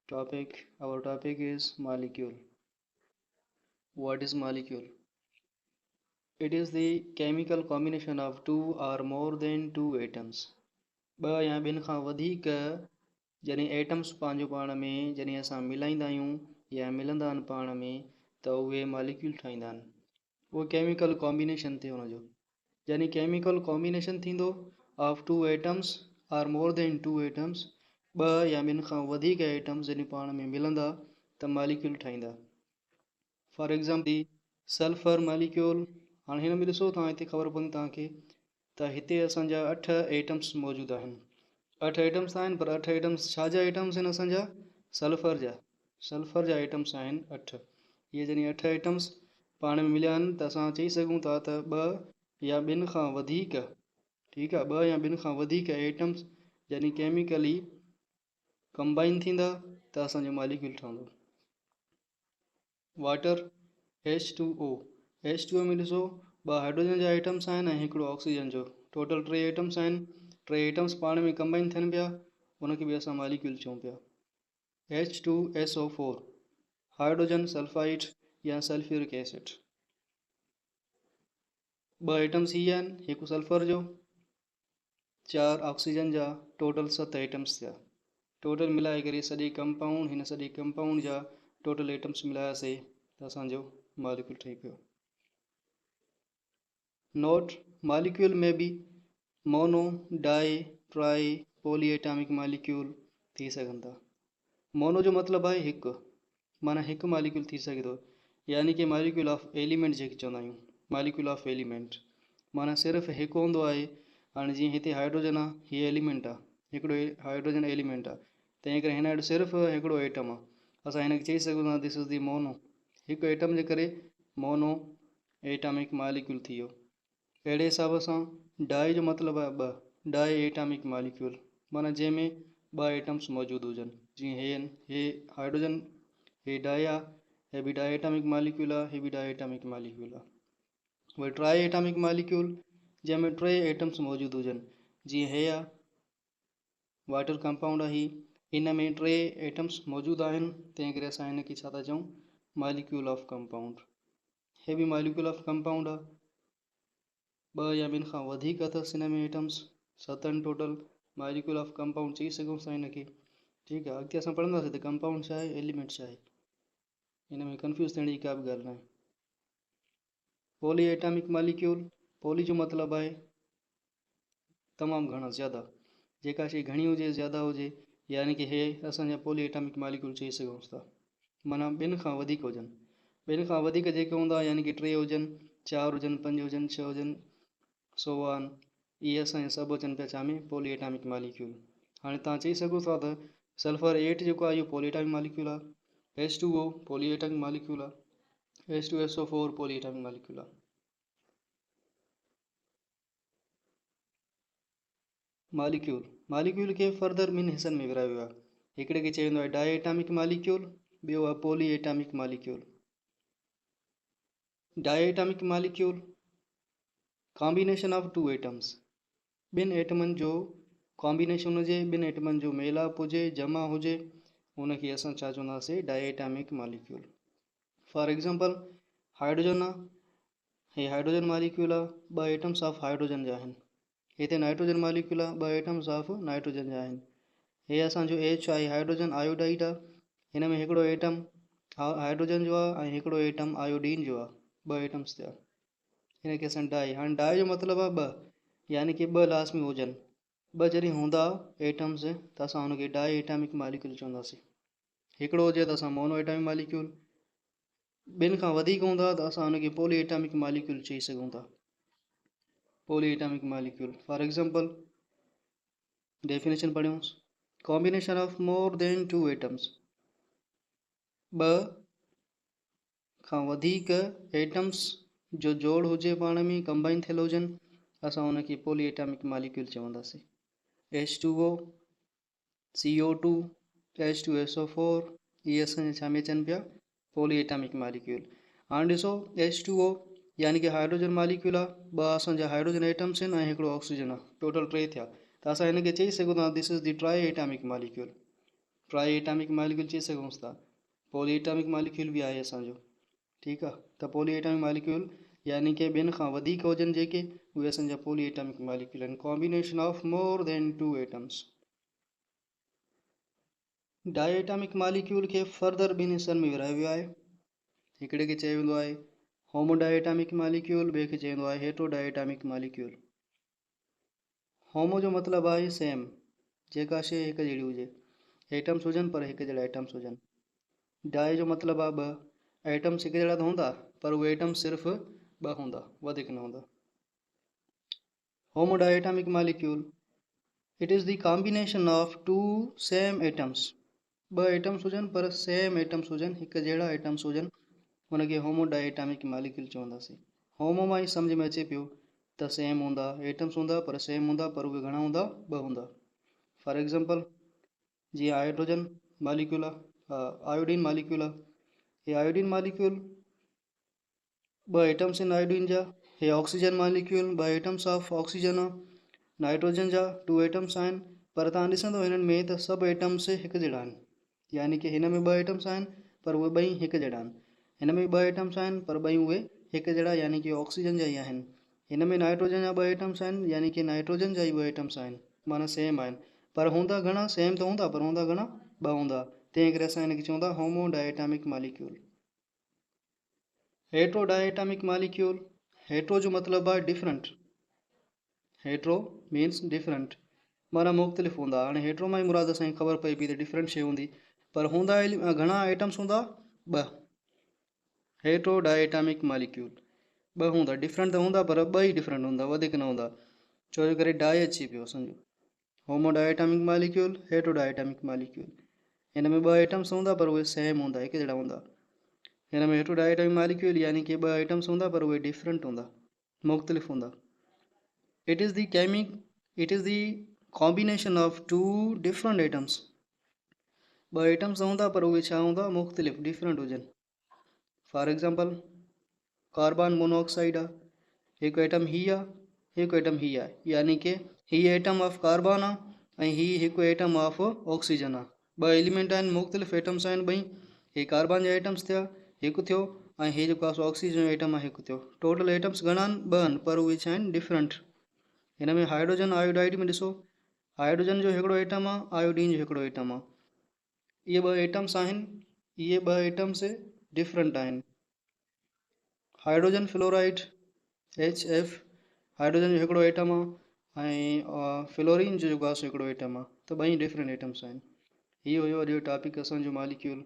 Our topic is molecule. What is molecule? It is the chemical combination of two or more than two atoms. ॿ या ॿिनि खां वधीक जॾहिं atoms पंहिंजो पाण में जॾहिं असां मिलाईंदा आहियूं या मिलंदा आहिनि पाण में त उहे मॉलिक्यूल ठाहींदा आहिनि। उहो केमिकल कॉम्बिनेशन थियो हुनजो। जॾहिं केमिकल कॉम्बिनेशन थींदो of two atoms are more than two atoms, ॿ या ॿिनि खां वधीक एटम्स जॾहिं पाण में मिलंदा त मॉलिक्यूल ठाहींदा। For example the sulphur molecule. हाणे हिन में ॾिसो तव्हां हिते ख़बर पवंदी तव्हांखे त हिते असांजा 8 एटम्स मौजूदु आहिनि। 8 एटम्स आहिनि, पर 8 एटम्स छा जा एटम्स आहिनि? असांजा सल्फर जा एटम्स आहिनि 8। इहे जॾहिं 8 एटम्स पाण में मिलिया आहिनि त असां चई सघूं था त 2 या ॿिनि खां वधीक, ठीकु आहे, 2 या ॿिनि खां वधीक एटम्स जॾहिं केमिकली कंबाइन थींदा त असांजो मॉलिक्यूल ठहंदो। Water H2O। H2O में ॾिसो 2 हाइड्रोजन जा एटम्स आहिनि ऐं हिकिड़ो ऑक्सीजन जो। टोटल 3 एटम्स आहिनि। 3 एटम्स पाण में कंबाइन थियनि पिया, उनखे बि असां मॉलिक्यूल चऊं पिया। H2SO4 हाइड्रोजन सल्फाइड या सल्फ्यूरिक एसिड। 2 एटम्स ही आहिनि, हिकु सल्फर जो, 4 ऑक्सीजन जा, टोटल 7 एटम्स थिया। टोटल मिलाए करे सॼे कंपाउंड, हिन सॼे कंपाउंड जा टोटल एटम्स मिलायासीं त असांजो मॉलिक्यूल ठही पियो। नोट मॉलिक्यूल में बि मोनो, डाई, ट्राई, पॉली एटॉमिक मॉलिक्यूल थी सघनि था। मोनो जो मतिलबु आहे हिकु, माना हिकु मॉलिक्यूल थी सघे थो, यानी कि मॉलिक्यूल ऑफ एलिमेंट जेके चवंदा आहियूं। मॉलिक्यूल ऑफ एलिमेंट माना सिर्फ़ु हिकु हूंदो आहे। हाणे जीअं हिते हाइड्रोजन आहे, हीअ एलिमेंट आहे, हिकिड़ो हाइड्रोजन एलिमेंट आहे, तंहिं करे हिन वटि सिर्फ़ु हिकिड़ो एटम आहे। असां हिनखे चई सघूं था दिस इज़ दी मोनो। हिकु एटम जे करे मोनो एटॉमिक मॉलिक्यूल थी वियो। अहिड़े हिसाब सां डाई जो मतिलबु आहे 2, डाई एटॉमिक मॉलिक्यूल माना जंहिंमें 2 एटम्स मौजूदु हुजनि। जीअं हे हाइड्रोजन, हे डाई आहे, हे बि डाई एटॉमिक मॉलिक्यूल आहे, हे बि डाई एटॉमिक मॉलिक्यूल आहे। वरी ट्राई एटॉमिक मॉलिक्यूल जंहिंमें 3 एटम्स मौजूदु हुजनि। जीअं हे आहे वाटर कंपाउंड आहे, हिन में 3 एटम्स मौजूदु आहिनि, तंहिं करे असां हिनखे छा था चऊं? Molecule of compound. हे बि मॉलिक्यूल ऑफ कंपाउंड आहे। 2 या ॿिनि खां वधीक अथसि हिन में atoms, 7 total molecule of compound चई सघूं था हिनखे। ठीकु आहे, अॻिते असां पढ़ंदासीं त कंपाउंड छा आहे, एलिमेंट छा आहे। हिन में कंफ्यूज़ थियण जी का बि ॻाल्हि न आहे। पॉली एटॉमिक मॉलिक्यूल, पॉली जो मतिलबु आहे तमामु घणा, ज़्यादा। जेका शइ घणी हुजे, ज़्यादा हुजे, यानी कि हे असांजा पॉली एटॉमिक मॉलिक्यूल चई सघूं था। माना 2 खां वधीक हुजनि। 2 खां वधीक जेके हूंदा, यानी कि 3 हुजनि, 4 हुजनि, 5 हुजनि, 6 हुजनि, सो ऑन, इहे असांजा सभु अचनि पिया छा में? Poly atomic molecule. हाणे तव्हां चई सघो था त सल्फर 8 जेको आहे इहो पॉली एटॉमिक मॉलिक्यूल आहे। H2O पॉली एटॉमिक मॉलिक्यूल आहे। H2SO4 पॉली एटॉमिक मॉलिक्यूल आहे। मॉलिक्यूल खे फर्दर ॿिनि हिसनि में विरहायो वियो आहे। हिकिड़े खे चयो वेंदो आहे डाई एटॉमिक मॉलिक्यूल, ॿियो आहे poly atomic molecule. Di atomic molecule combination of 2 atoms, 2 एटमनि जो कॉम्बिनेशन हुजे, 2 एटमनि जो मेलाप हुजे, जमा हुजे, उनखे असां छा चवंदासीं? डाई atomic molecule. For example hydrogen आहे, हे हाइड्रोजन मॉलिक्यूल आहे, 2 एटम्स ऑफ हाइड्रोजन जा आहिनि। हिते नाइट्रोजन मॉलिक्यूल आहे, 2 एटम्स ऑफ नाइट्रोजन जा आहिनि। हे असांजो H आहे, हाइड्रोजन आयोडाइड आहे, हिन में हिकिड़ो एटम हाइड्रोजन जो आहे ऐं हिकिड़ो एटम आयोडीन जो आहे। 2 एटम्स थिया, हिनखे असां डाई। हाणे डाई जो मतिलबु आहे 2, यानी कि 2 लास्ट में हुजनि। 2 जॾहिं हूंदा एटम्स त असां हुनखे डाई एटॉमिक मॉलिक्यूल चवंदासीं। हिकिड़ो हुजे त असां मोनो एटॉमिक मॉलिक्यूल, 2 खां वधीक हूंदा त असां हुनखे पॉली एटॉमिक मॉलिक्यूल चई सघूं था। Poly atomic molecule for example definition पढ़ियूंसि। Combination of more than 2 atoms, 2 खां वधीक एटम्स जो जोड़ हुजे, पाण में कंबाइन थियल हुजनि, असां हुनखे पॉली एटॉमिक मॉलिक्यूल चवंदासीं। H2O, CO2, H2SO4 इहे असांजे छा में अचनि पिया? Poly atomic molecule. हाणे ॾिसो H2O यानी कि हाइड्रोजन मॉलिक्यूल आहे, 2 असांजा हाइड्रोजन एटम्स आहिनि ऐं हिकिड़ो ऑक्सीजन आहे, टोटल 3 थिया। त असां हिनखे चई सघूं था this is the try atomic molecule. Try atomic molecule चई सघूं था। पॉली एटॉमिक मालिक्यूल भी आहे असांजो, ठीकु आहे। त पॉली एटॉमिक मालिक्यूल यानी कि ॿियनि खां वधीक हुजनि जेके, उहे असांजा पॉली एटॉमिक मालिक्यूल आहिनि, combination of more than 2 atoms. Diatomic molecule खे फर्दर ॿिनि हिस्सनि में विरहायो वियो आहे। हिकिड़े खे चयो वेंदो आहे होमोडायएटॉमिक मालिक्यूल, ॿिए खे चवंदो आहे हेटेरोडायएटॉमिक मालिक्यूल। होमो जो मतिलबु आहे सेम, जेका शइ हिकु जहिड़ी हुजे, एटम्स हुजनि पर हिकु जहिड़ा एटम्स हुजनि। डाए जो मतिलबु आहे ॿ, एटम्स हिकु जहिड़ा त हूंदा पर उहे एटम्स सिर्फ़ु ॿ हूंदा, वधीक न हूंदा। Homodiatomic molecule, it is the combination of 2 same atoms. ॿ एटम्स हुजनि पर सेम एटम्स हुजनि, हिकु जहिड़ा एटम्स हुजनि, हुनखे होमोडायएटॉमिक मालिक्यूल चवंदासीं। होमो मां ई सम्झ में अचे पियो त सेम हूंदा, एटम्स हूंदा पर सेम हूंदा, पर उहे घणा हूंदा, ॿ हूंदा। फॉर एग्ज़ाम्पल जीअं हाइड्रोजन मालिक्यूल आहे, आयोडीन मालिक्यूल आहे, हे आयोडीन मालिक्यूल ॿ एटम्स आहिनि आयोडीन जा। हे ऑक्सीजन मालिक्यूल ॿ एटम्स ऑफ ऑक्सीजन आहे। नाइट्रोजन जा 2 एटम्स आहिनि, पर तव्हां ॾिसंदो हिननि में त सभु एटम्स हिकु जहिड़ा आहिनि, यानी कि हिन में 2 एटम्स आहिनि पर उहे ॿई हिकु जहिड़ा आहिनि। हिन में 2 एटम्स आहिनि पर ॿई उहे हिकु जहिड़ा, यानी कि ऑक्सीजन जा ई आहिनि। हिन में नाइट्रोजन जा 2 एटम्स आहिनि, यानी कि नाइट्रोजन जा ई 2 एटम्स आहिनि, माना सेम आहिनि, पर हूंदा घणा, सेम त हूंदा पर हूंदा घणा, 2 हूंदा। तंहिं करे असां हिनखे चवंदा होमोडायएटॉमिक मालिक्यूल। हेटेरोडायएटॉमिक मालिक्यूल, हेटेरो जो मतिलबु आहे डिफरेंट, हेटेरो मीन्स डिफरेंट, माना मुख़्तलिफ़ हूंदा। हाणे हेटेरो मां ई मुराद असांखे ख़बर पए पई त डिफरेंट शइ हूंदी, पर हूंदा घणा एटम्स हूंदा, 2। हेटेरोडायएटॉमिक मालिक्यूल 2 हूंदा, डिफरेंट त हूंदा पर 2 ई डिफरेंट हूंदा, वधीक न हूंदा, छो जे करे डाए अची पियो सम्झो। होमोडायएटॉमिक मालिक्यूल, हेटेरोडायएटॉमिक मालिक्यूल, हिन में 2 एटम्स हूंदा पर उहे सेम हूंदा, हिकु जहिड़ा हूंदा। हिन में हेटेरोडायएटॉमिक मालिक्यूल यानी कि 2 एटम्स हूंदा पर उहे डिफरेंट हूंदा, मुख़्तलिफ़ हूंदा। It is the combination of 2 different atoms. 2 atoms हूंदा पर उहे छा हूंदा, मुख़्तलिफ़, डिफरेंट हुजनि। फॉर एग्ज़ाम्पल कार्बन मोनोऑक्साइड आहे, हिकु एटम ही आहे, हिकु एटम ही आहे, यानी कि ही एटम ऑफ कार्बन आहे ऐं ही हिकु एटम ऑफ ऑक्सीजन आहे। 2 एलिमेंट आहिनि, मुख़्तलिफ़ एटम्स आहिनि ॿई, हे कार्बन जा एटम्स थिया, हिकु थियो, ऐं हे जेको आहे ऑक्सीजन जो एटम आहे, हिकु थियो। टोटल एटम्स घणा आहिनि, 2 आहिनि, पर उहे छा आहिनि, डिफरेंट। हिन में हाइड्रोजन आयोडाइड में ॾिसो, हाइड्रोजन जो हिकिड़ो एटम आहे, आयोडीन जो हिकिड़ो एटम आहे, इहे 2 एटम्स आहिनि, इहे 2 एटम्स डिफरेंट आहिनि। हाइड्रोजन फ्लोराइड HF, हाइड्रोजन जो हिकिड़ो एटम आहे ऐं फ्लोरीन जो जेको आहे सो हिकिड़ो एटम आहे, त 2 डिफरेंट एटम्स आहिनि। इहो हुयो अॼु जो टॉपिक असांजो मालिक्यूल।